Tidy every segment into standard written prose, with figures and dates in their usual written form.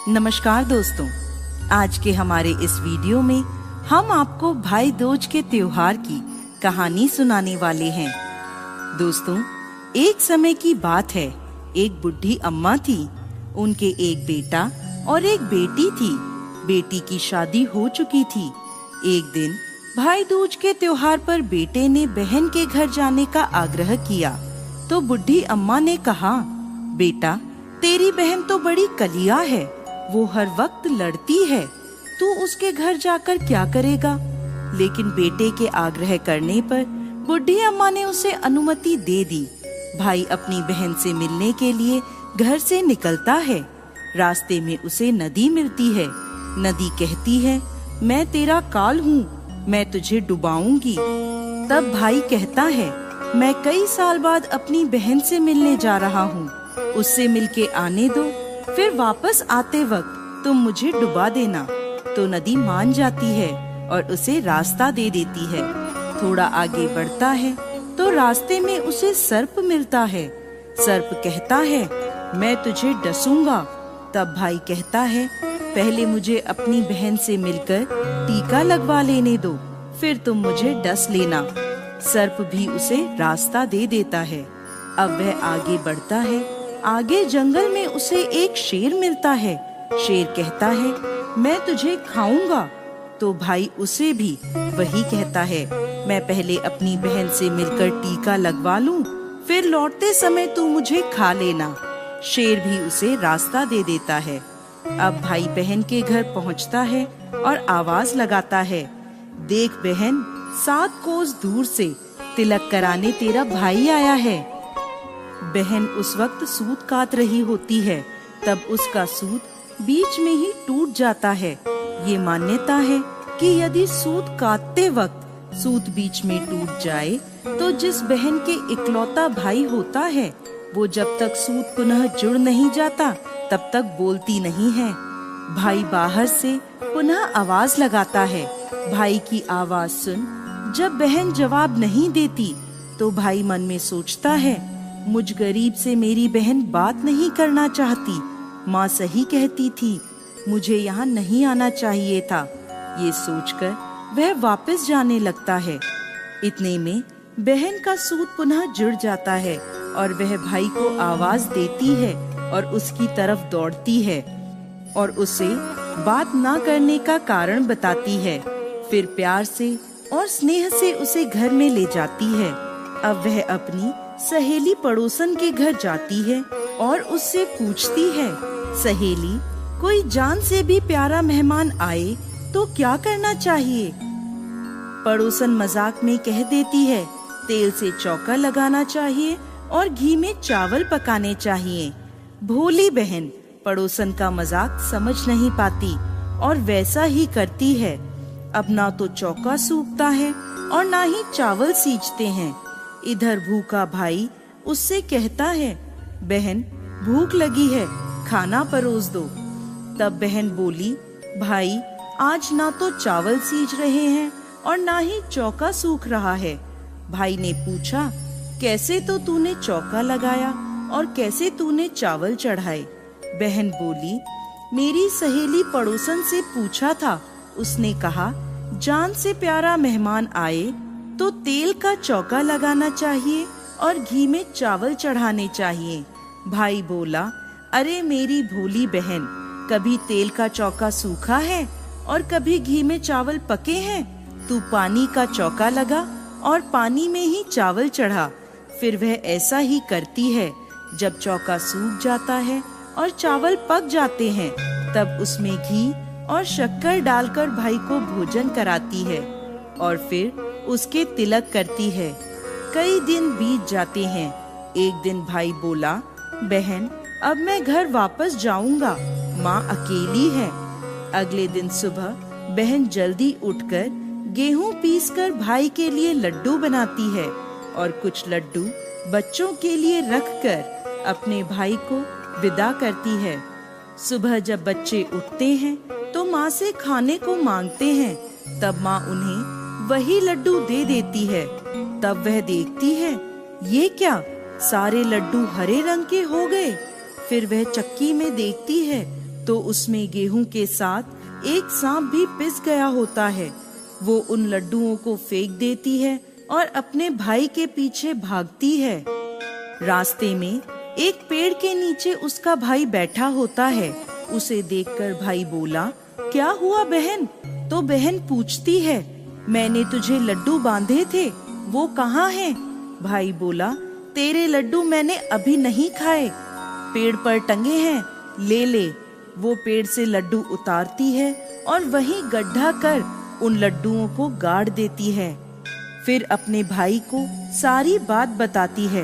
नमस्कार दोस्तों, आज के हमारे इस वीडियो में हम आपको भाई दूज के त्योहार की कहानी सुनाने वाले हैं। दोस्तों, एक समय की बात है, एक बुढ़ी अम्मा थी। उनके एक बेटा और एक बेटी थी। बेटी की शादी हो चुकी थी। एक दिन भाई दूज के त्योहार पर बेटे ने बहन के घर जाने का आग्रह किया तो बुढ़ी अम्मा ने कहा, बेटा, तेरी बहन तो बड़ी कलिया है, वो हर वक्त लड़ती है, तू उसके घर जाकर क्या करेगा। लेकिन बेटे के आग्रह करने पर बुढ़ी अम्मा ने उसे अनुमति दे दी। भाई अपनी बहन से मिलने के लिए घर से निकलता है। रास्ते में उसे नदी मिलती है। नदी कहती है, मैं तेरा काल हूँ, मैं तुझे डुबाऊंगी। तब भाई कहता है, मैं कई साल बाद अपनी बहन से मिलने जा रहा हूँ, उससे मिलके आने दो, फिर वापस आते वक्त तुम मुझे डुबा देना। तो नदी मान जाती है और उसे रास्ता दे देती है। थोड़ा आगे बढ़ता है तो रास्ते में उसे सर्प मिलता है। सर्प कहता है, मैं तुझे डसूंगा। तब भाई कहता है, पहले मुझे अपनी बहन से मिलकर टीका लगवा लेने दो, फिर तुम मुझे डस लेना। सर्प भी उसे रास्ता दे देता है। अब वह आगे बढ़ता है। आगे जंगल में उसे एक शेर मिलता है। शेर कहता है, मैं तुझे खाऊंगा। तो भाई उसे भी वही कहता है, मैं पहले अपनी बहन से मिलकर टीका लगवा लूं, फिर लौटते समय तू मुझे खा लेना। शेर भी उसे रास्ता दे देता है। अब भाई बहन के घर पहुंचता है और आवाज लगाता है, देख बहन, 7 कोस दूर से तिलक कराने तेरा भाई आया है। बहन उस वक्त सूत काट रही होती है। तब उसका सूत बीच में ही टूट जाता है। ये मान्यता है कि यदि सूत काटते वक्त सूत बीच में टूट जाए तो जिस बहन के इकलौता भाई होता है वो जब तक सूत पुनः जुड़ नहीं जाता तब तक बोलती नहीं है। भाई बाहर से पुनः आवाज लगाता है। भाई की आवाज सुन जब बहन जवाब नहीं देती तो भाई मन में सोचता है, मुझ गरीब से मेरी बहन बात नहीं करना चाहती। माँ सही कहती थी, मुझे यहाँ नहीं आना चाहिए था। ये सोचकर वह वापस जाने लगता है। इतने में बहन का सूत पुनः जुड़ जाता है और वह भाई को आवाज देती है और उसकी तरफ दौड़ती है और उसे बात ना करने का कारण बताती है। फिर प्यार से और स्नेह से उसे घर में ले जाती है। अब वह अपनी सहेली पड़ोसन के घर जाती है और उससे पूछती है, सहेली, कोई जान से भी प्यारा मेहमान आए तो क्या करना चाहिए। पड़ोसन मजाक में कह देती है, तेल से चौका लगाना चाहिए और घी में चावल पकाने चाहिए। भोली बहन पड़ोसन का मजाक समझ नहीं पाती और वैसा ही करती है। अब ना तो चौका सूखता है और ना ही चावल सींचते हैं। इधर भूखा भाई उससे कहता है, बहन, भूख लगी है, खाना परोस दो। तब बहन बोली, भाई, आज ना तो चावल सींच रहे हैं और ना ही चौका सूख रहा है। भाई ने पूछा, कैसे तो तूने चौका लगाया और कैसे तूने चावल चढ़ाए। बहन बोली, मेरी सहेली पड़ोसन से पूछा था, उसने कहा, जान से प्यारा मेहमान आए तो तेल का चौका लगाना चाहिए और घी में चावल चढ़ाने चाहिए। भाई बोला, अरे मेरी भोली बहन, कभी तेल का चौका सूखा है और कभी घी में चावल पके हैं। तू पानी का चौका लगा और पानी में ही चावल चढ़ा। फिर वह ऐसा ही करती है। जब चौका सूख जाता है और चावल पक जाते हैं तब उसमें घी और शक्कर डालकर भाई को भोजन कराती है और फिर उसके तिलक करती है। कई दिन बीत जाते हैं। एक दिन भाई बोला, बहन, अब मैं घर वापस जाऊंगा, माँ अकेली है। अगले दिन सुबह बहन जल्दी उठकर गेहूं पीसकर भाई के लिए लड्डू बनाती है और कुछ लड्डू बच्चों के लिए रखकर अपने भाई को विदा करती है। सुबह जब बच्चे उठते हैं तो माँ से खाने को मांगते हैं। तब माँ उन्हें वही लड्डू दे देती है। तब वह देखती है, ये क्या, सारे लड्डू हरे रंग के हो गए। फिर वह चक्की में देखती है तो उसमें गेहूं के साथ एक सांप भी पिस गया होता है। वो उन लड्डुओं को फेंक देती है और अपने भाई के पीछे भागती है। रास्ते में एक पेड़ के नीचे उसका भाई बैठा होता है। उसे देखकर भाई बोला, क्या हुआ बहन? तो बहन पूछती है, मैंने तुझे लड्डू बांधे थे, वो कहाँ हैं? भाई बोला, तेरे लड्डू मैंने अभी नहीं खाए, पेड़ पर टंगे हैं, ले ले। वो पेड़ से लड्डू उतारती है और वहीं गड्ढा कर उन लड्डुओं को गाड़ देती है। फिर अपने भाई को सारी बात बताती है।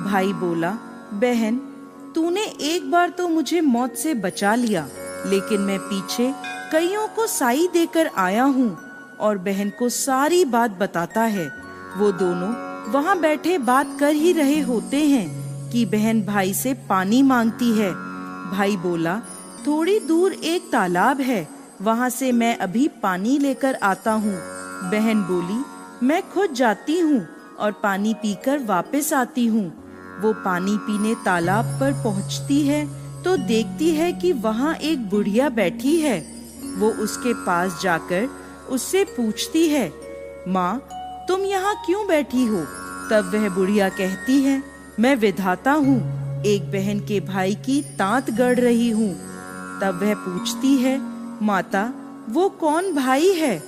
भाई बोला, बहन तूने एक बार तो मुझे मौत से बचा लिया, लेकिन मैं पीछे कईयों को साई देकर आया हूँ। और बहन को सारी बात बताता है। वो दोनों वहाँ बैठे बात कर ही रहे होते हैं कि बहन भाई से पानी मांगती है। भाई बोला, थोड़ी दूर एक तालाब है, वहाँ से मैं अभी पानी लेकर आता हूँ। बहन बोली, मैं खुद जाती हूँ और पानी पीकर वापस आती हूँ। वो पानी पीने तालाब पर पहुँचती है तो देखती है कि वहाँ एक बुढ़िया बैठी है। वो उसके पास जाकर उससे पूछती है, माँ तुम यहाँ क्यों बैठी हो? तब वह बुढ़िया कहती है, मैं विधाता हूँ, एक बहन के भाई की तांत गढ़ रही हूँ। तब वह पूछती है, माता वो कौन भाई है?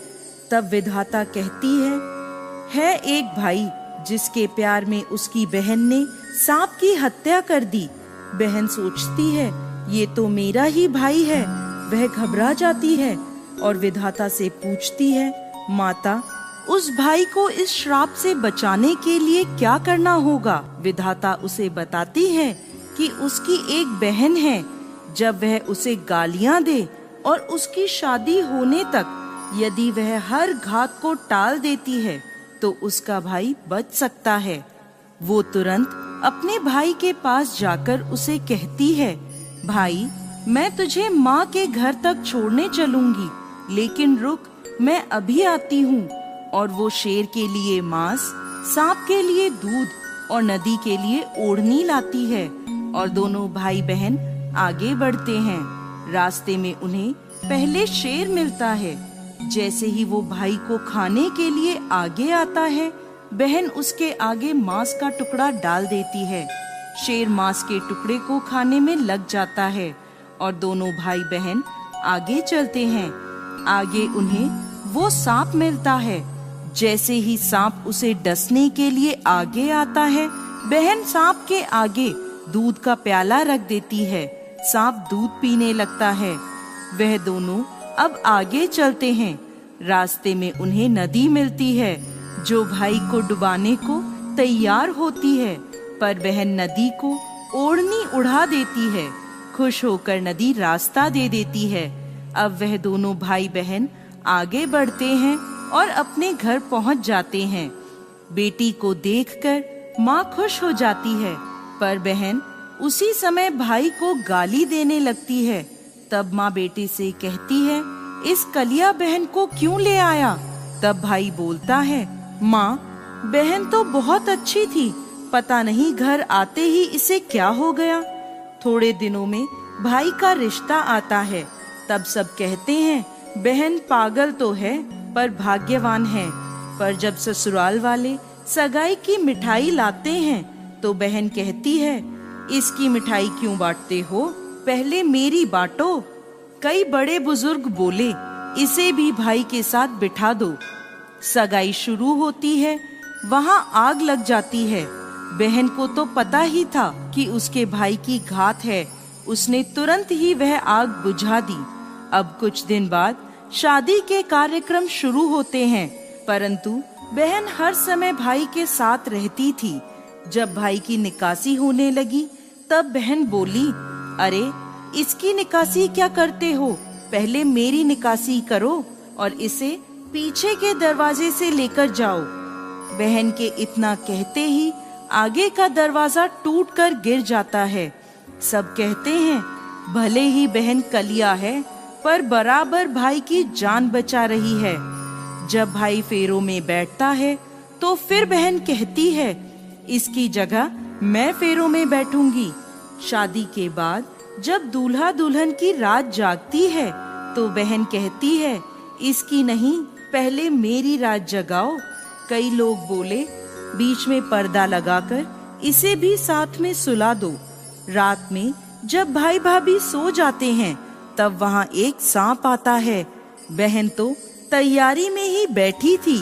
तब विधाता कहती है एक भाई जिसके प्यार में उसकी बहन ने सांप की हत्या कर दी। बहन सोचती है, ये तो मेरा ही भाई है। वह घबरा जाती है और विधाता से पूछती है, माता उस भाई को इस श्राप से बचाने के लिए क्या करना होगा? विधाता उसे बताती है कि उसकी एक बहन है। जब वह उसे गालियां दे और उसकी शादी होने तक यदि वह हर घात को टाल देती है तो उसका भाई बच सकता है। वो तुरंत अपने भाई के पास जाकर उसे कहती है, भाई मैं तुझे माँ के घर तक छोड़ने चलूंगी, लेकिन रुक, मैं अभी आती हूँ। और वो शेर के लिए मांस, सांप के लिए दूध और नदी के लिए ओढ़नी लाती है और दोनों भाई बहन आगे बढ़ते हैं। रास्ते में उन्हें पहले शेर मिलता है। जैसे ही वो भाई को खाने के लिए आगे आता है, बहन उसके आगे मांस का टुकड़ा डाल देती है। शेर मांस के टुकड़े को खाने में लग जाता है और दोनों भाई बहन आगे चलते हैं। आगे उन्हें वो सांप मिलता है। जैसे ही सांप उसे डसने के लिए आगे आता है, बहन सांप के आगे दूध का प्याला रख देती है। सांप दूध पीने लगता है। वह दोनों अब आगे चलते हैं। रास्ते में उन्हें नदी मिलती है जो भाई को डुबाने को तैयार होती है, पर बहन नदी को ओढ़नी उड़ा देती है। खुश होकर नदी रास्ता दे देती है। अब वह दोनों भाई बहन आगे बढ़ते हैं और अपने घर पहुंच जाते हैं। बेटी को देखकर माँ खुश हो जाती है, पर बहन उसी समय भाई को गाली देने लगती है। तब माँ बेटे से कहती है, इस कलिया बहन को क्यों ले आया? तब भाई बोलता है, माँ बहन तो बहुत अच्छी थी, पता नहीं घर आते ही इसे क्या हो गया। थोड़े दिनों में भाई का रिश्ता आता है। तब सब कहते हैं, बहन पागल तो है पर भाग्यवान है। पर जब ससुराल वाले सगाई की मिठाई लाते हैं तो बहन कहती है, इसकी मिठाई क्यों बांटते हो, पहले मेरी बांटो। कई बड़े बुजुर्ग बोले, इसे भी भाई के साथ बिठा दो। सगाई शुरू होती है, वहाँ आग लग जाती है। बहन को तो पता ही था कि उसके भाई की घात है। उसने तुरंत ही वह आग बुझा दी। अब कुछ दिन बाद शादी के कार्यक्रम शुरू होते हैं, परंतु बहन हर समय भाई के साथ रहती थी। जब भाई की निकासी होने लगी तब बहन बोली, अरे इसकी निकासी क्या करते हो, पहले मेरी निकासी करो और इसे पीछे के दरवाजे से लेकर जाओ। बहन के इतना कहते ही आगे का दरवाजा टूटकर गिर जाता है। सब कहते हैं, भले ही बहन कलिया है पर बराबर भाई की जान बचा रही है। जब भाई फेरों में बैठता है तो फिर बहन कहती है, इसकी जगह मैं फेरों में बैठूंगी। शादी के बाद जब दूल्हा दुल्हन की रात जागती है तो बहन कहती है, इसकी नहीं, पहले मेरी रात जगाओ। कई लोग बोले, बीच में पर्दा लगाकर इसे भी साथ में सुला दो। रात में जब भाई भाभी सो जाते हैं तब वहाँ एक सांप आता है। बहन तो तैयारी में ही बैठी थी,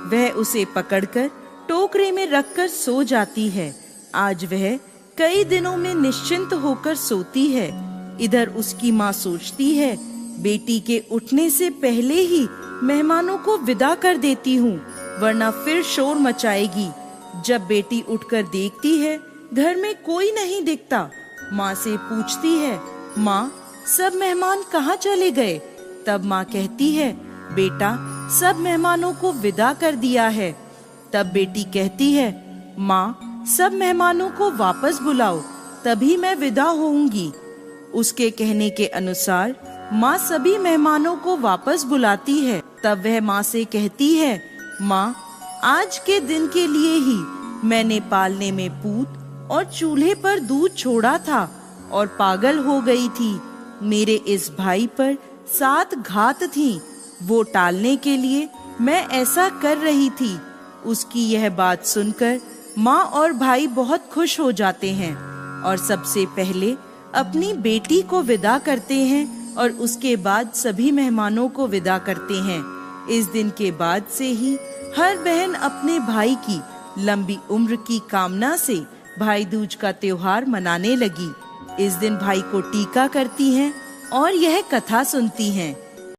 वह उसे पकड़कर टोकरे में रखकर सो जाती है। आज वह कई दिनों में निश्चिंत होकर सोती है। इधर उसकी माँ सोचती है, बेटी के उठने से पहले ही मेहमानों को विदा कर देती हूँ, वरना फिर शोर मचाएगी। जब बेटी उठकर देखती है घर में कोई नहीं दिखता, माँ से पूछती है, माँ सब मेहमान कहाँ चले गए? तब माँ कहती है, बेटा सब मेहमानों को विदा कर दिया है। तब बेटी कहती है, माँ सब मेहमानों को वापस बुलाओ, तभी मैं विदा होऊंगी। उसके कहने के अनुसार माँ सभी मेहमानों को वापस बुलाती है। तब वह माँ से कहती है, माँ आज के दिन के लिए ही मैंने पालने में पूत और चूल्हे पर दूध छोड़ा था और पागल हो गई थी। मेरे इस भाई पर 7 घात थी, वो टालने के लिए मैं ऐसा कर रही थी। उसकी यह बात सुनकर माँ और भाई बहुत खुश हो जाते हैं और सबसे पहले अपनी बेटी को विदा करते हैं और उसके बाद सभी मेहमानों को विदा करते हैं। इस दिन के बाद से ही हर बहन अपने भाई की लंबी उम्र की कामना से भाई दूज का त्योहार मनाने लगी। इस दिन भाई को टीका करती हैं और यह कथा सुनती हैं।